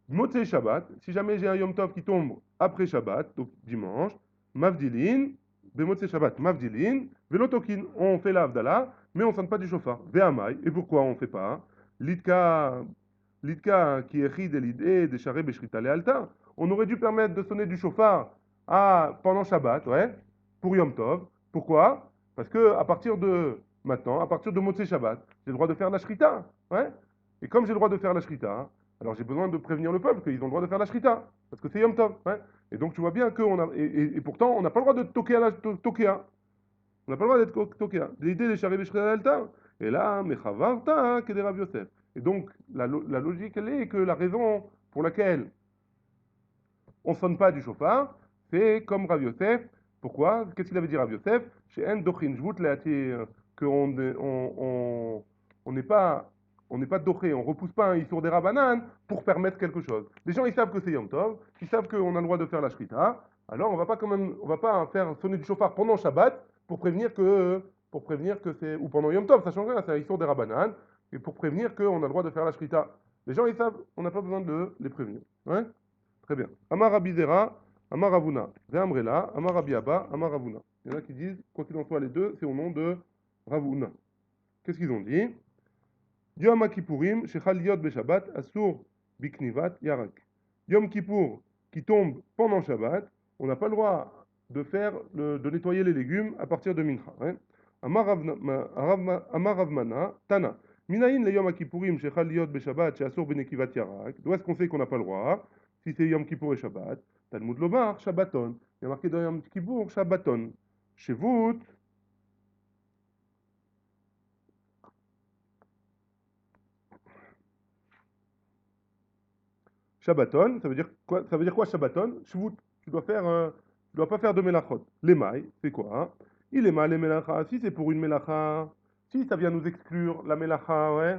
Motzei Shabbat, si jamais j'ai un Yom Tov qui tombe après Shabbat, donc dimanche, Mavdilin, Bemotzei Shabbat, Mavdilin, Velo Tokin, on fait la Havdalah, mais on ne sonne pas du chauffard. Ve'amai, et pourquoi on ne fait pas? Litka qui est rid et l'idée des charrés beshrita lealta. On aurait dû permettre de sonner du chauffard pendant Shabbat, ouais, pour Yom Tov. Pourquoi? Parce que à partir de maintenant, à partir de Motzei Shabbat, j'ai le droit de faire la shrita, ouais. Et comme j'ai le droit de faire la shrita, alors j'ai besoin de prévenir le peuple qu'ils ont le droit de faire la shrita, parce que c'est Yom Tov, ouais. Et donc tu vois bien que et pourtant on n'a pas le droit de toquer à la toquer. On n'a pas le droit d'être toqué. L'idée des charrés beshrita lealta. Et là, mechavarta, que des Rav Yosef. Et donc, la logique, elle est que la raison pour laquelle on ne sonne pas du chauffard, c'est comme Rav Yosef. Pourquoi? Qu'est-ce qu'il avait dit Rav Yosef? Chez En Dochin, je vous l'ai qu'on on n'est pas. On n'est pas doché, on ne repousse pas un issour des Rabbanan pour permettre quelque chose. Les gens, ils savent que c'est Yom Tov, ils savent qu'on a le droit de faire la Shrita, alors on va pas quand même, on va pas faire sonner du chauffard pendant Shabbat pour prévenir que c'est, ou pendant Yom Tov, ça change rien, c'est un issour des Rabbanan, et pour prévenir qu'on a le droit de faire la Shrita. Les gens, ils savent, on n'a pas besoin de les prévenir. Ouais. Très bien. Amar Rabbi Zera, Amar Ravuna. Ve'amrela, Amar Rabbi Abba, Amar Ravuna. Il y en a qui disent, quoi qu'il en soit, les deux, c'est au nom de Ravuna. Qu'est-ce qu'ils ont dit? Yom Kippourim, Shechal Yod Beshabbat, Asur Biknivat Yarak. Yom Kippour, qui tombe pendant Shabbat, on n'a pas le droit de nettoyer les légumes à partir de Mincha. Hein? Amar Ravmana, Tana. Minaïn le Yom Kippourim, Shechal Yod Beshabbat, Asur Benekivat Yarak. D'où est-ce qu'on sait qu'on n'a pas le droit? Si c'est Yom Kippour et Shabbat, Talmud Lomar, Shabbaton. Il y a marqué dans Yom Kippour, Shabbaton. Shevut, Shabbaton, ça veut dire quoi? Ça veut dire quoi Shabbaton? Shvut, tu dois pas faire de melachot. L'émail, c'est quoi? Hein? Il est mal les melacha. Si c'est pour une melacha, si ça vient nous exclure la melacha, ouais,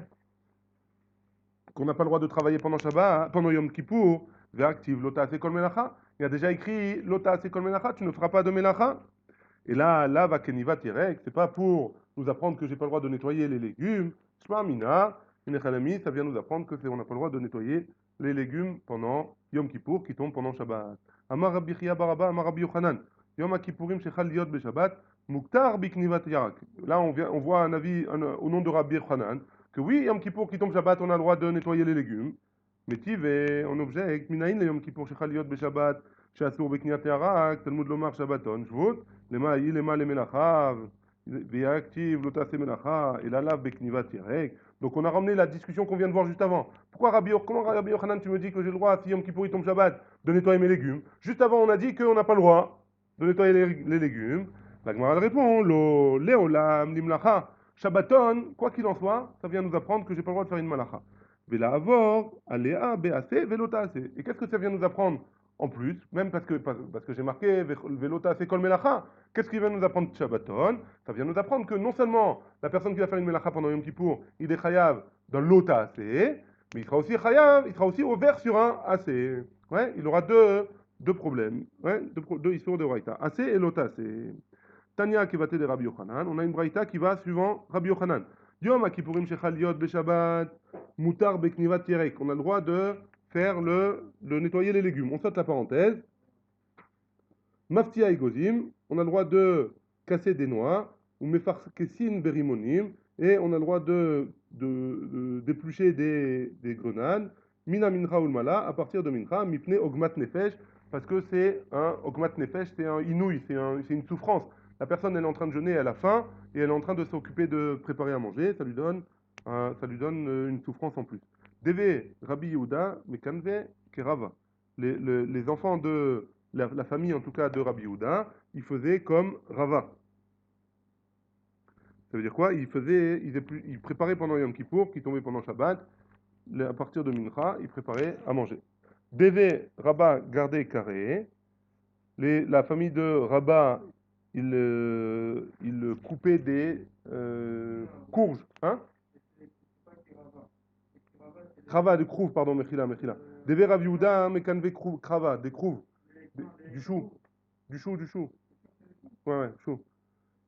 qu'on n'a pas le droit de travailler pendant Shabbat, pendant Yom Kippour, réactive lota c'est kol melacha. Il y a déjà écrit lota c'est kol melacha, tu ne feras pas de melacha. Et là, va keniva tirek, c'est pas pour nous apprendre que j'ai pas le droit de nettoyer les légumes. Shma mina, inechalami, ça vient nous apprendre que on n'a pas le droit de nettoyer les légumes pendant Yom Kippour qui tombe pendant Shabbat. Amar Rabbi Chia Baraba, Amar Rabbi Yochanan. Yom Kippourim shechal liot beshabbat, muktar biknivat yarak. Là, on voit un avis au nom de Rabbi Yochanan que oui, Yom Kippour qui tombe Shabbat, on a le droit de nettoyer les légumes. Mais tive, on objecte, minaïn le Yom Kippour shechal liot beshabbat, שאסור בקניית ירק, תלמוד לומר שבתון, שבות, למה היא למה למלאכה, ויאקטיב, לא תעשה מלאכה, אלא לאו בקניבת ירק. Donc on a ramené la discussion qu'on vient de voir juste avant. Comment Rabbi Yochanan tu me dis que j'ai le droit, si Yom Kippour il tombe Shabbat, de nettoyer mes légumes? Juste avant on a dit qu'on n'a pas le droit de nettoyer les légumes. La Gemara répond, lo leolam limlacha, Shabbaton, quoi qu'il en soit, ça vient nous apprendre que j'ai pas le droit de faire une malacha. Vela avor, alea, bease, velota. Et qu'est-ce que ça vient nous apprendre? En plus, même parce que j'ai marqué Velota c'est kol melacha, qu'est-ce qu'il vient nous apprendre Shabbaton? Ça vient nous apprendre que non seulement la personne qui va faire une melacha pendant Yom Kippour, il est chayav dans l'ota assez, mais il sera aussi chayav, il sera aussi ouvert sur un assez. Ouais, il aura deux problèmes, ouais, deux histoires de braïta, assez et l'ota assez. Tanya qui va de Rabbi Yochanan, on a une braïta qui va suivant Rabbi Yochanan. Yom Kippourim shechal yod beshabbat, mutar beknivat yerek. On a le droit de faire de nettoyer les légumes. On saute la parenthèse. Maftia et gozim, on a le droit de casser des noix, ou mefarkesin berimonim, et on a le droit d'éplucher des grenades. Mina mincha ulmala, à partir de mincha, mipne ogmat nefesh, parce que c'est un ogmat nefesh, c'est un inouï, c'est une souffrance. La personne elle est en train de jeûner, elle a faim, et elle est en train de s'occuper de préparer à manger, ça lui donne une souffrance en plus. Deve Rabbi Yehuda, Mekanve, Kerava. Les enfants de la famille, en tout cas de Rabbi Yehuda, ils faisaient comme Rava. Ça veut dire quoi? Ils préparaient pendant Yom Kippour, qui tombait pendant Shabbat, à partir de Mincha, ils préparaient à manger. Deve Rabba gardait carré. La famille de Rabba, il coupait des courges, hein? Krava, des crouves, pardon, Mechila, Mechila. Deve Rav Yehuda, Mekanve Krava, des crouves, du chou, du chou. Ouais, ouais, chou.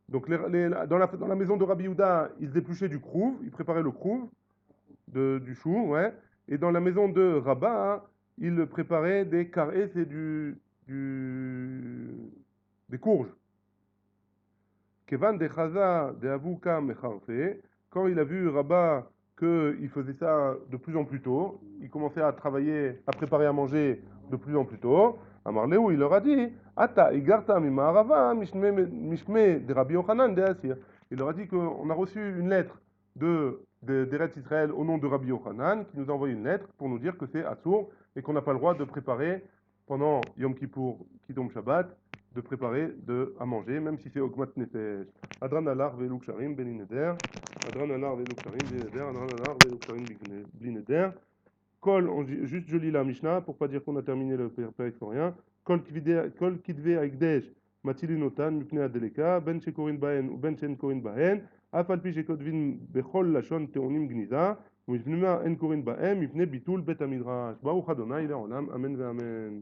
Donc dans la maison de Rabbi Yehuda, ils épluchaient du crouve, ils préparaient le crouve du chou, ouais. Et dans la maison de Rabat, ils préparaient des carrés, c'est du, des courges. Kevan de Chaza de Avuka Mecharfe, quand il a vu Rabat qu'il faisait ça de plus en plus tôt, il commençait à travailler, à préparer à manger de plus en plus tôt, Amarleu, il leur a dit, Ata, Igarta Mimarava, Mishme de Rabbi Yochanan de Asir. Il leur a dit qu'on a reçu une lettre d'Eretz Israël au nom de Rabbi Yochanan, qui nous a envoyé une lettre pour nous dire que c'est Assour et qu'on n'a pas le droit de préparer pendant Yom Kippour, qui tombe Shabbat, de préparer à manger, même si c'est Ogmat Nefesh. Adran alar ve'eluk sharim belineder. Adran alar ve'eluk sharim belineder. Adran alar ve'eluk sharim belineder. Kol, juste je lis la Mishnah pour pas dire qu'on a terminé le père historien. Kol kidve aigdesh matilinotan mipne adeleka ben shekorin bahen ou ben shen korin bahen afal pi shekotvin bechol lashon teonim gniza ומפנימה אין קוראים בהם מפני ביטול בית המדרש. ברוך ה' לעולם, אמן ואמן.